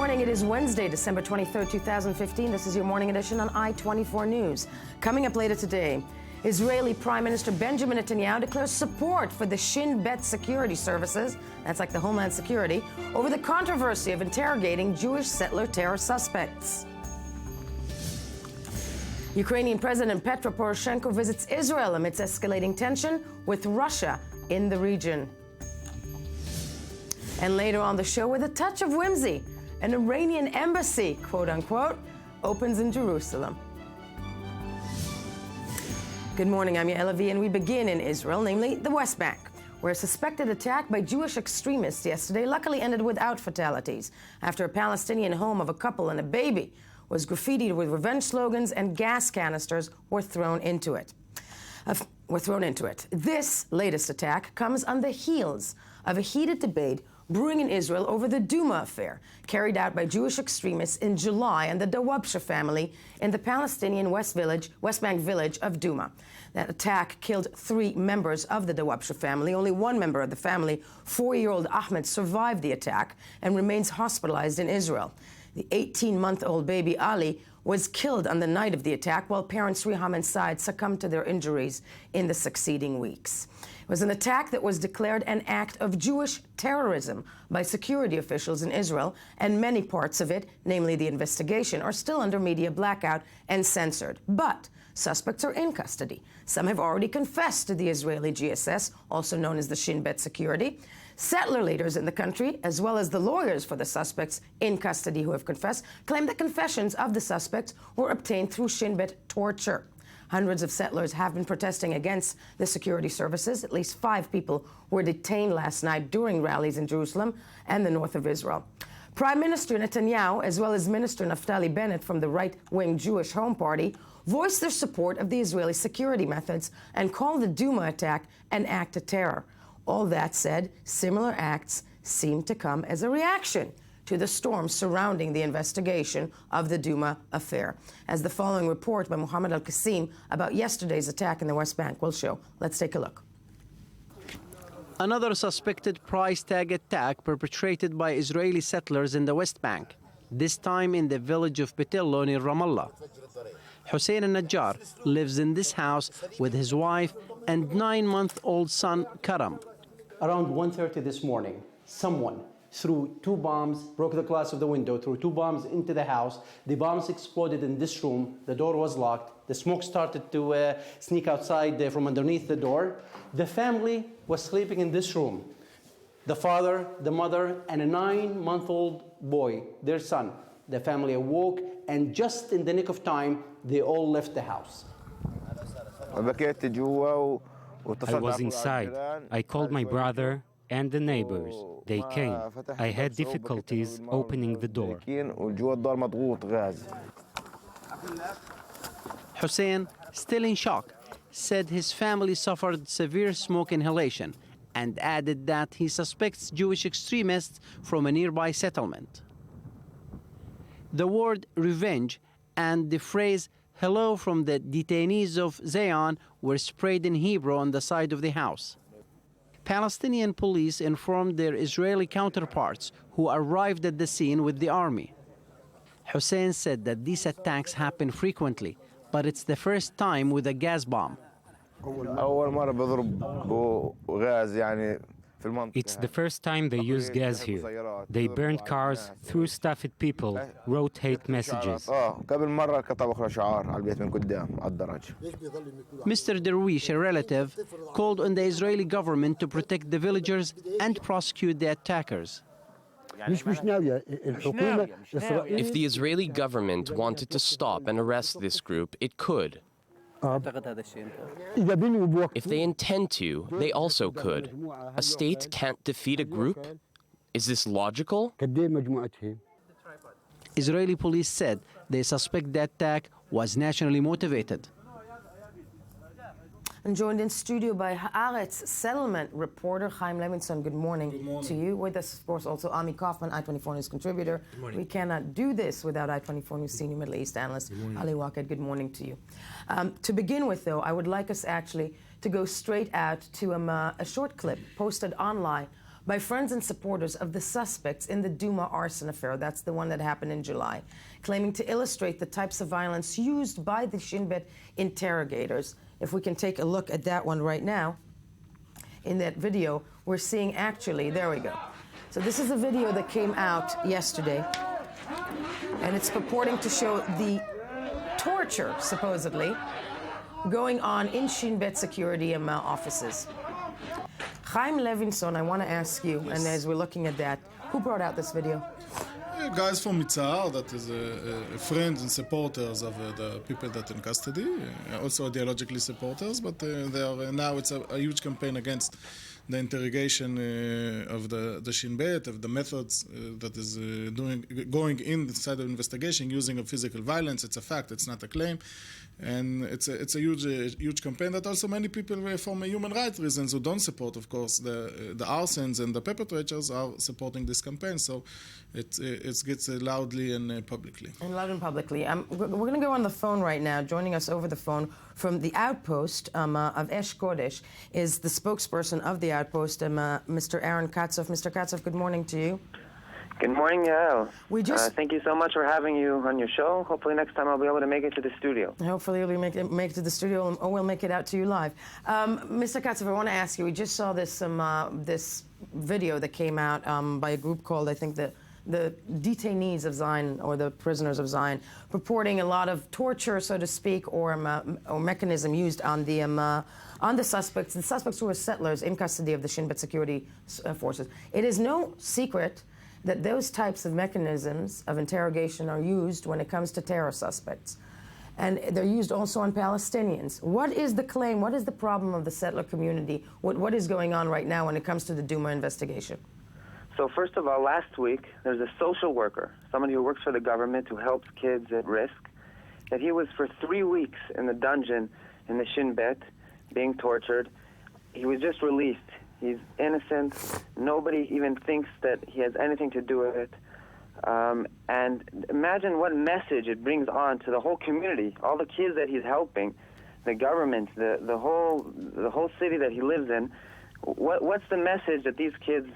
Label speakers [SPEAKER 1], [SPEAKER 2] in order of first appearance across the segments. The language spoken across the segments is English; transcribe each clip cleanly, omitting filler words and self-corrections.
[SPEAKER 1] morning. It is Wednesday, December 23rd, 2015. This is your morning edition on I-24 News. Coming up later today, Israeli Prime Minister Benjamin Netanyahu declares support for the Shin Bet security services, that's like the Homeland Security, over the controversy of interrogating Jewish settler terror suspects. Ukrainian President Petro Poroshenko visits Israel amidst escalating tension with Russia in the region. And later on the show, with a touch of whimsy, an Iranian embassy, quote-unquote, opens in Jerusalem. Good morning, I'm Yael Lavie, and we begin in Israel, namely the West Bank, where a suspected attack by Jewish extremists yesterday luckily ended without fatalities after a Palestinian home of a couple and a baby was graffitied with revenge slogans and gas canisters were thrown into it. This latest attack comes on the heels of a heated debate brewing in Israel over the Duma affair, carried out by Jewish extremists in July and the Dawabsha family in the Palestinian West Bank village of Duma. That attack killed 3 members of the Dawabsha family. Only one member of the family, 4-year-old Ahmed, survived the attack and remains hospitalized in Israel. The 18-month-old baby Ali was killed on the night of the attack, while parents Riham and Saad succumbed to their injuries in the succeeding weeks. It was an attack that was declared an act of Jewish terrorism by security officials in Israel, and many parts of it, namely the investigation, are still under media blackout and censored. But suspects are in custody. Some have already confessed to the Israeli GSS, also known as the Shin Bet security. Settler leaders in the country, as well as the lawyers for the suspects in custody who have confessed, claim that confessions of the suspects were obtained through Shin Bet torture. Hundreds of settlers have been protesting against the security services. At least 5 people were detained last night during rallies in Jerusalem and the north of Israel. Prime Minister Netanyahu, as well as Minister Naftali Bennett from the right-wing Jewish Home Party, voiced their support of the Israeli security methods and called the Duma attack an act of terror. All that said, similar acts seem to come as a reaction to the storm surrounding the investigation of the Duma affair, as the following report by Mohammed Al-Qasim about yesterday's attack in the West Bank will show. Let's take a look.
[SPEAKER 2] Another suspected price tag attack perpetrated by Israeli settlers in the West Bank, this time in the village of Betillo near Ramallah. Hussein al-Najjar lives in this house with his wife and 9-month-old son Karam. Around 1:30 this morning, someone threw 2 bombs, broke the glass of the window, threw 2 bombs into the house. The bombs exploded in this room. The door was locked. The smoke started to sneak outside from underneath the door. The family was sleeping in this room. The father, the mother, and a 9-month-old boy, their son. The family awoke, and just in the nick of time, they all left the house.
[SPEAKER 3] I was inside. I called my brother and the neighbors. They came. I had difficulties opening the door.
[SPEAKER 2] Hussein, still in shock, said his family suffered severe smoke inhalation and added that he suspects Jewish extremists from a nearby settlement. The word revenge and the phrase hello from the detainees of Zion were sprayed in Hebrew on the side of the house. Palestinian police informed their Israeli counterparts, who arrived at the scene with the army. Hussein said that these attacks happen frequently, but it's the first time with a gas bomb.
[SPEAKER 3] It's the first time they use gas here. They burned cars, threw stuff at people, wrote hate messages.
[SPEAKER 2] Mr. Derwish, a relative, called on the Israeli government to protect the villagers and prosecute the attackers.
[SPEAKER 4] If the Israeli government wanted to stop and arrest this group, it could. If they intend to, they also could. A state can't defeat a group? Is this logical?
[SPEAKER 2] Israeli police said they suspect the attack was nationally motivated.
[SPEAKER 1] I'm joined in studio by Haaretz settlement reporter Chaim Levinson. Good morning to you. With us, of course, also Ami Kaufman, I-24 News contributor. We cannot do this without I-24 News senior Middle East analyst Ali Waked. Good morning to you. To begin with, though, I would like us actually to go straight out to a short clip posted online by friends and supporters of the suspects in the Duma arson affair. That's the one that happened in July, claiming to illustrate the types of violence used by the Shin Bet interrogators. If we can take a look at that one right now. In that video, we're seeing actually, there we go. So this is a video that came out yesterday, and it's purporting to show the torture, supposedly, going on in Shin Bet security offices. Chaim Levinson, I want to ask you, and as we're looking at that, who brought out this video?
[SPEAKER 5] Guys from Mitzar, that is friends and supporters of the people that are in custody, also ideologically supporters, but they are, now it's a huge campaign against the interrogation of the Shin Bet, of the methods that is going inside the investigation using of physical violence. It's a fact, it's not a claim. And it's a huge campaign that also many people from human rights reasons who don't support, of course, the arsons and the perpetrators are supporting this campaign. So it gets loudly and publicly. And loud and publicly.
[SPEAKER 1] We're going to go on the phone right now. Joining us over the phone from the Outpost of Esh Kodesh is the spokesperson of the Outpost, Mr. Aaron Katzov. Mr. Katzov, good morning to you.
[SPEAKER 6] Good morning, Yael. Thank you so much for having you on your show. Hopefully next time I'll be able to make it to the studio.
[SPEAKER 1] Hopefully you'll make it to the studio, or we'll make it out to you live. Mr. Katzov, I want to ask you, we just saw this video that came out by a group called, I think, the detainees of Zion, or the prisoners of Zion, purporting a lot of torture, so to speak, or mechanism used on the suspects. The suspects who were settlers in custody of the Shin Bet security forces. It is no secret that those types of mechanisms of interrogation are used when it comes to terror suspects. And they're used also on Palestinians. What is the claim? What is the problem of the settler community? What is going on right now when it comes to the Duma investigation?
[SPEAKER 6] So first of all, last week, there's a social worker, somebody who works for the government who helps kids at risk, that he was for 3 weeks in the dungeon in the Shin Bet being tortured. He was just released. He's innocent. Nobody even thinks that he has anything to do with it. And imagine what message it brings on to the whole community, all the kids that he's helping, the government, the whole city that he lives in. What's the message that these kids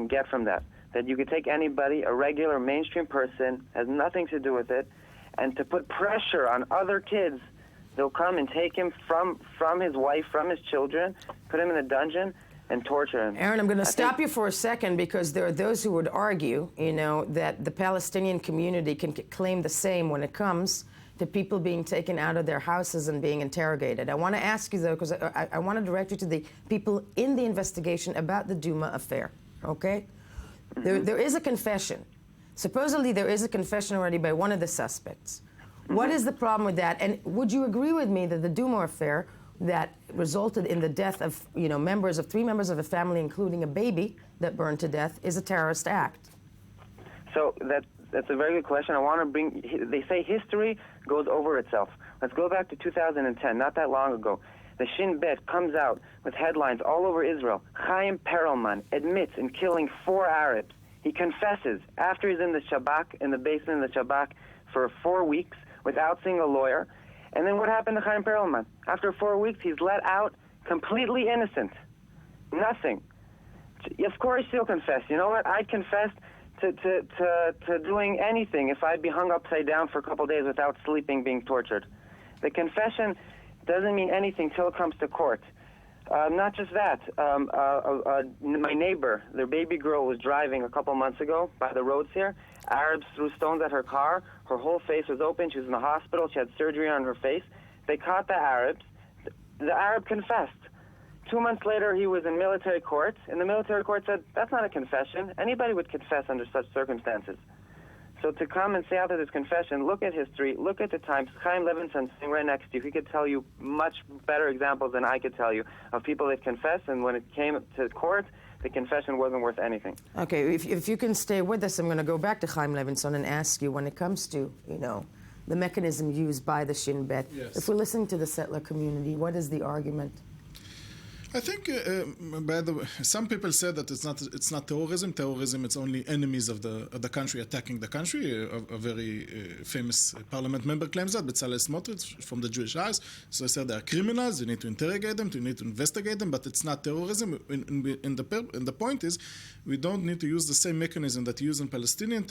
[SPEAKER 6] get from that? That you could take anybody, a regular mainstream person, has nothing to do with it, and to put pressure on other kids, they'll come and take him from his wife, from his children, put him in a dungeon, and torture him.
[SPEAKER 1] Aaron, I'm going to stop you for a second, because there are those who would argue, that the Palestinian community can claim the same when it comes to people being taken out of their houses and being interrogated. I want to ask you, though, because I want to direct you to the people in the investigation about the Duma affair, okay? Mm-hmm. There is a confession. Supposedly there is a confession already by one of the suspects. Mm-hmm. What is the problem with that? And would you agree with me that the Duma affair that resulted in the death of, three members of a family, including a baby that burned to death, is a terrorist act?
[SPEAKER 6] So that's a very good question. I want to they say history goes over itself. Let's go back to 2010, not that long ago. The Shin Bet comes out with headlines all over Israel. Chaim Perelman admits in killing 4 Arabs. He confesses after he's in the Shabak, in the basement of the Shabak, for 4 weeks without seeing a lawyer. And then what happened to Chaim Perelman? After 4 weeks, he's let out completely innocent. Nothing. Of course he'll confess. You know what? I'd confess to doing anything if I'd be hung upside down for a couple days without sleeping, being tortured. The confession doesn't mean anything till it comes to court. Not just that. My neighbor, their baby girl, was driving a couple months ago by the roads here. Arabs threw stones at her car. Her whole face was open. She was in the hospital. She had surgery on her face. They caught the Arabs. The Arab confessed. 2 months later, he was in military court, and the military court said, that's not a confession. Anybody would confess under such circumstances. So to come and say after this confession, look at history, look at the times. Chaim Levinson sitting right next to you. He could tell you much better examples than I could tell you of people that confessed, and when it came to court, the confession wasn't worth anything.
[SPEAKER 1] Okay, if you can stay with us, I'm going to go back to Chaim Levinson and ask you, when it comes to, the mechanism used by the Shin Bet,
[SPEAKER 5] yes.
[SPEAKER 1] If we're listening to the settler community, what is the argument?
[SPEAKER 5] I think, by the way, some people say that it's not terrorism. Terrorism, it's only enemies of the country attacking the country. A very famous parliament member claims that, Bezalel Smotrich, from the Jewish Eyes. So I said they are criminals. You need to interrogate them. You need to investigate them. But it's not terrorism. And the point is, we don't need to use the same mechanism that you use in Palestinian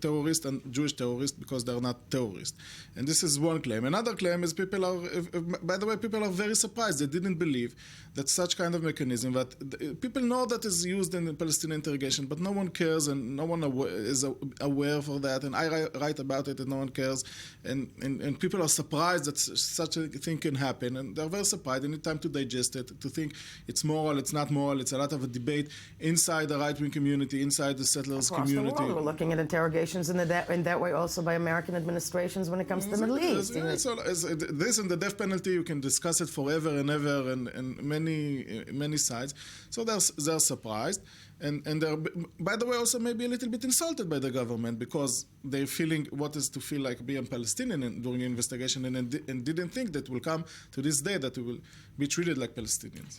[SPEAKER 5] terrorists and Jewish terrorists because they are not terrorists. And this is one claim. Another claim is people are very surprised. They didn't believe that such kind of mechanism that people know that is used in the Palestinian interrogation, but no one cares and no one is aware for that. And I write about it and no one cares. And people are surprised that such a thing can happen. And they're very surprised. They need time to digest it, to think it's moral, it's not moral. It's a lot of a debate inside the right-wing community, inside the settlers community.
[SPEAKER 1] Across the world, we're looking at interrogations in that way also by American administrations when it comes to the Middle East.
[SPEAKER 5] This and the death penalty, you can discuss it forever and ever and many sides. So they're surprised. And they're, by the way, also maybe a little bit insulted by the government because they're feeling what is to feel like being Palestinian during the investigation and didn't think that will come to this day that we will be treated like Palestinians.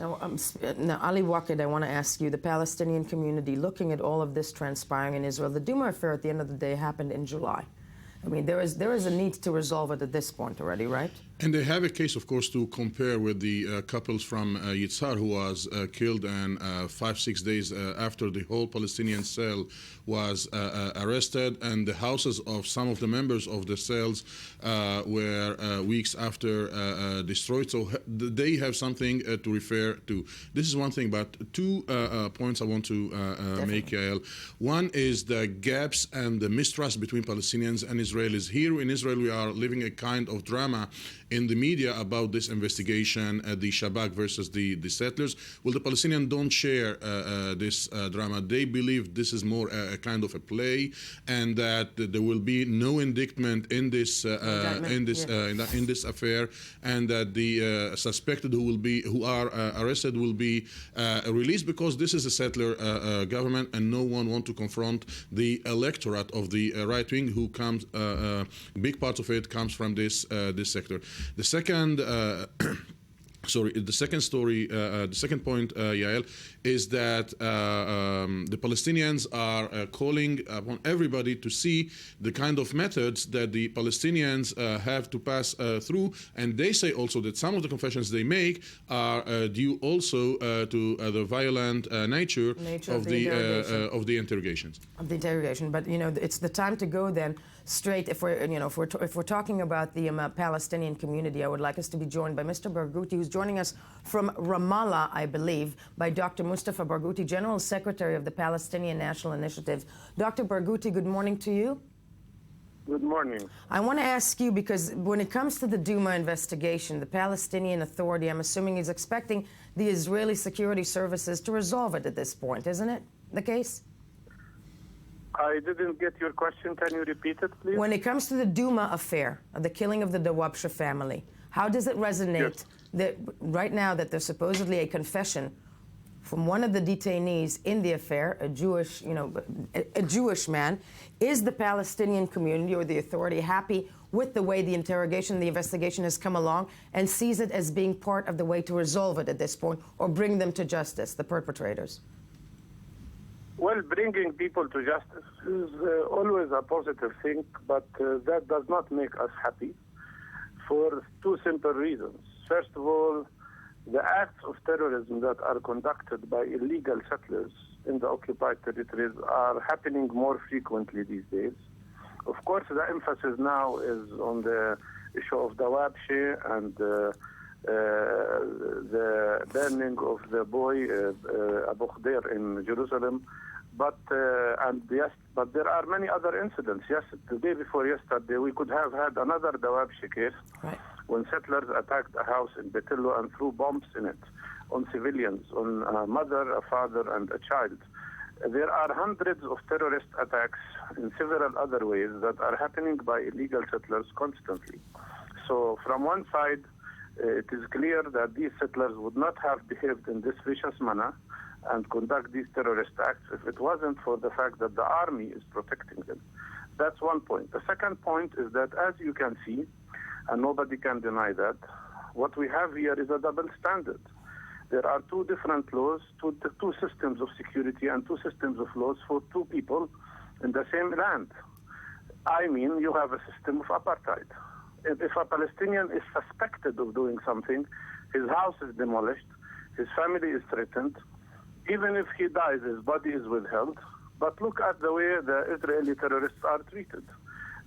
[SPEAKER 1] Now, Ali Waked, I want to ask you, the Palestinian community, looking at all of this transpiring in Israel, the Duma affair at the end of the day happened in July. I mean, there is a need to resolve it at this point already, right?
[SPEAKER 7] And they have a case, of course, to compare with the couples from Yitzhar who was killed, and 5-6 days after the whole Palestinian cell was arrested, and the houses of some of the members of the cells were weeks after destroyed. So they have something to refer to. This is one thing, but two points I want to make, Yael. One is the gaps and the mistrust between Palestinians and Israelis. Here in Israel, we are living a kind of drama in the media about this investigation, the Shabak versus the settlers. Well, the Palestinians don't share this drama. They believe this is more a kind of a play, and that there will be no indictment in this in this affair, and that the suspected who are arrested will be released because this is a settler government, and no one wants to confront the electorate of the right wing, who comes. Big part of it comes from this sector. The second, the second point, Yael, is that the Palestinians are calling upon everybody to see the kind of methods that the Palestinians have to pass through, and they say also that some of the confessions they make are due also to the violent nature of the interrogations.
[SPEAKER 1] Of the interrogation, but it's the time to go then straight. If we're talking about the Palestinian community, I would like us to be joined by Mr. Barghouti, who's joining us from Ramallah, I believe, by Dr. Mustafa Barghouti, General Secretary of the Palestinian National Initiative. Dr. Barghouti, good morning to you.
[SPEAKER 8] Good morning.
[SPEAKER 1] I want to ask you, because when it comes to the Duma investigation, the Palestinian Authority, I'm assuming, is expecting the Israeli security services to resolve it at this point, isn't it the case?
[SPEAKER 8] I didn't get your question. Can you repeat it, please?
[SPEAKER 1] When it comes to the Duma affair, the killing of the Dawabsha family, how does it resonate that right now that there's supposedly a confession from one of the detainees in the affair, a Jewish man? Is the Palestinian community or the authority happy with the way the investigation has come along, and sees it as being part of the way to resolve it at this point, or bring them to justice, the perpetrators?
[SPEAKER 8] Well, bringing people to justice is always a positive thing, but that does not make us happy for two simple reasons. First of all, the acts of terrorism that are conducted by illegal settlers in the occupied territories are happening more frequently these days. Of course, the emphasis now is on the issue of Dawabshe and the burning of the boy Abu Khdeir in Jerusalem. But there are many other incidents. Yes, the day before yesterday, we could have had another Dawabshe case when settlers attacked a house in Betillo and threw bombs in it on civilians, on a mother, a father, and a child. There are hundreds of terrorist attacks in several other ways that are happening by illegal settlers constantly. So from one side, it is clear that these settlers would not have behaved in this vicious manner and conduct these terrorist acts if it wasn't for the fact that the army is protecting them. That's one point. The second point is that, as you can see, and nobody can deny that, what we have here is a double standard. There are two different laws, two systems of security and two systems of laws for two people in the same land. I mean, you have a system of apartheid. If a Palestinian is suspected of doing something, his house is demolished, his family is threatened. Even if he dies, his body is withheld. But look at the way the Israeli terrorists are treated.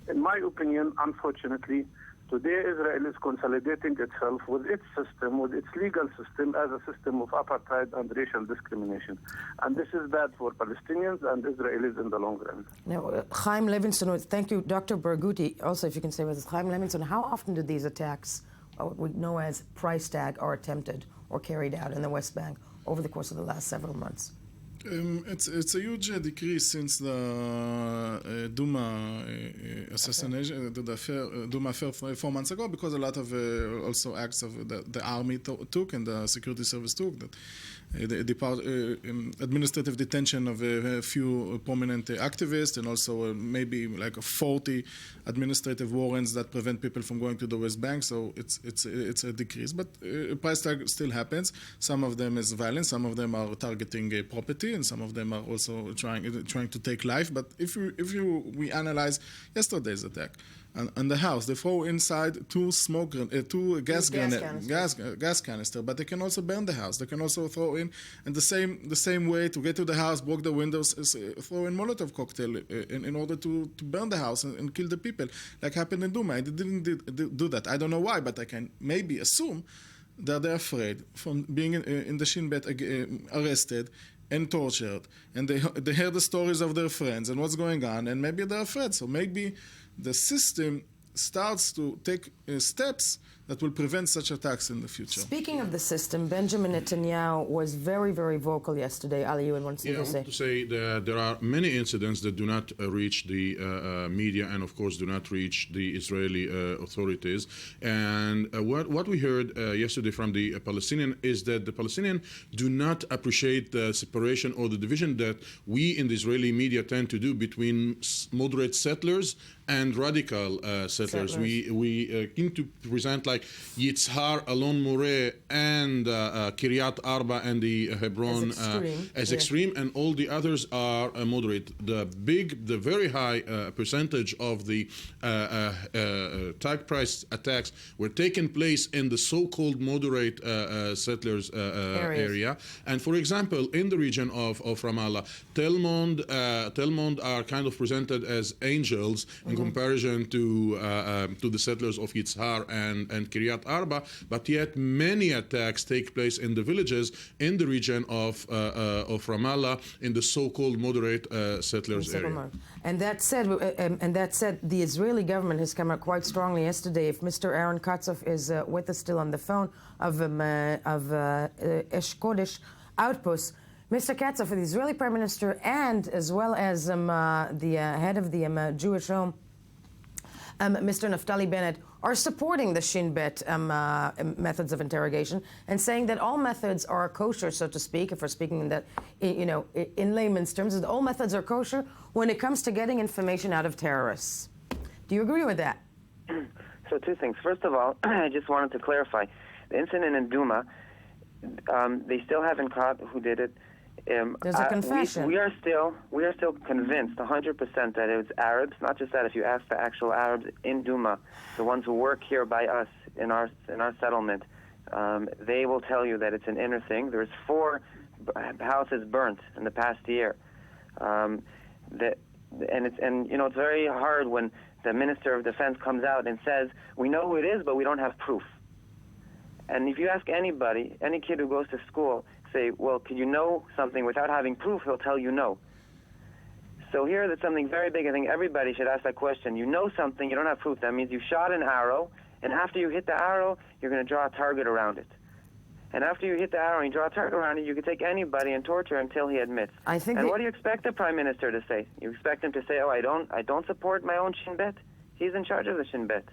[SPEAKER 8] In my opinion, unfortunately, today Israel is consolidating itself with its system, with its legal system, as a system of apartheid and racial discrimination. And this is bad for Palestinians and Israelis in the long run.
[SPEAKER 1] Now, Chaim Levinson, thank you, Dr. Barghouti. Also, if you can say with us, Chaim Levinson, how often do these attacks, what we know as price tag, are attempted or carried out in the West Bank over the course of the last several months?
[SPEAKER 5] It's a huge decrease since the Duma assassination, the Duma affair 4 months ago, because a lot of also acts of the army took and the security service took, that administrative detention of a few prominent activists, and also maybe like 40 administrative warrants that prevent people from going to the West Bank. So it's a decrease, but price tag still happens. Some of them is violence, some of them are targeting property, and some of them are also trying to take life. But if we analyze yesterday's attack on the house, they throw inside two gas canister, but they can also burn the house. They can also throw in the same way to get to the house, broke the windows, throw in Molotov cocktail in order to burn the house and kill the people, like happened in Duma. They didn't do that. I don't know why, but I can maybe assume that they're afraid from being in the Shin Bet arrested and tortured, and they hear the stories of their friends and what's going on, and maybe they're afraid. So maybe the system starts to take steps that will prevent such attacks in the future.
[SPEAKER 1] Speaking of the system, Benjamin Netanyahu was very, very vocal yesterday. Ali, you want to say?
[SPEAKER 7] I want to say that there are many incidents that do not reach the media and, of course, do not reach the Israeli authorities. And what we heard yesterday from the Palestinian is that the Palestinians do not appreciate the separation or the division that we in the Israeli media tend to do between moderate settlers and radical settlers. We seem to present like Yitzhar, Alon Moreh, and Kiryat Arba and the Hebron as extreme, and all the others are moderate. The very high percentage of the tag price attacks were taking place in the so-called moderate settlers area. And for example, in the region of Ramallah, Tel Mond are kind of presented as angels in comparison to the settlers of Yitzhar and Kiryat Arba, but yet many attacks take place in the villages in the region of Ramallah, in the so-called moderate settlers area.
[SPEAKER 1] And that said, the Israeli government has come out quite strongly yesterday. If Mr. Aaron Katzov is with us still on the phone of Esh Kodesh outposts, Mr. Katzov, the Israeli Prime Minister, and as well as the head of the Jewish Home, Mr. Naftali Bennett, are supporting the Shin Bet methods of interrogation and saying that all methods are kosher, so to speak, if we're speaking in that, in layman's terms, that all methods are kosher when it comes to getting information out of terrorists. Do you agree with that?
[SPEAKER 6] So two things. First of all, I just wanted to clarify. The incident in Duma, they still haven't caught who did it.
[SPEAKER 1] There's a confession.
[SPEAKER 6] We are still convinced 100% that it was Arabs. Not just that. If you ask the actual Arabs in Duma, the ones who work here by us in our settlement, they will tell you that it's an inner thing. There's 4 houses burnt in the past year. It's very hard when the Minister of Defense comes out and says, "We know who it is, but we don't have proof." And if you ask anybody, any kid who goes to school, say, well, can you know something without having proof? He'll tell you no. So here there's something very big. I think everybody should ask that question. You know something, you don't have proof. That means you shot an arrow, and after you hit the arrow, you're going to draw a target around it. And after you hit the arrow and you draw a target around it, you can take anybody and torture until he admits. What do you expect the Prime Minister to say? You expect him to say, I don't support my own Shin Bet? He's in charge of the Shin Bet.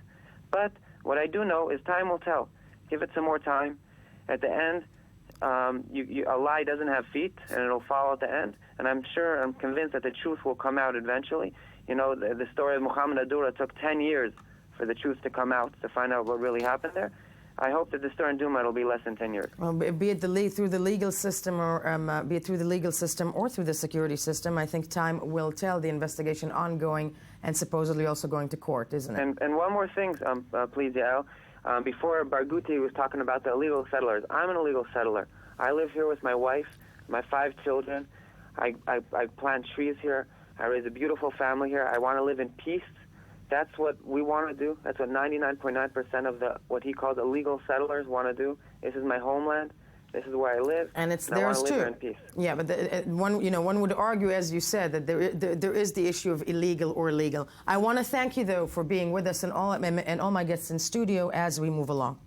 [SPEAKER 6] But what I do know is time will tell. Give it some more time. At the end, a lie doesn't have feet, and it'll fall at the end. And I'm convinced that the truth will come out eventually. The story of Muhammad Adura took 10 years for the truth to come out, to find out what really happened there. I hope that the Stern Duma will be less than 10 years.
[SPEAKER 1] Well, be it through the legal system or through the security system, I think time will tell. The investigation ongoing and supposedly also going to court, isn't it?
[SPEAKER 6] And one more thing, please, Yael. Before Barghouti was talking about the illegal settlers, I'm an illegal settler. I live here with my wife, my 5 children. I plant trees here. I raise a beautiful family here. I want to live in peace. That's what we want to do. That's what 99.9% of what he calls illegal settlers want to do. This is my homeland. This is where I live.
[SPEAKER 1] And it's
[SPEAKER 6] and
[SPEAKER 1] theirs
[SPEAKER 6] I want to live
[SPEAKER 1] too.
[SPEAKER 6] here in peace.
[SPEAKER 1] Yeah, but one would argue, as you said, that there is the issue of illegal or legal. I want to thank you though for being with us and all my guests in studio as we move along.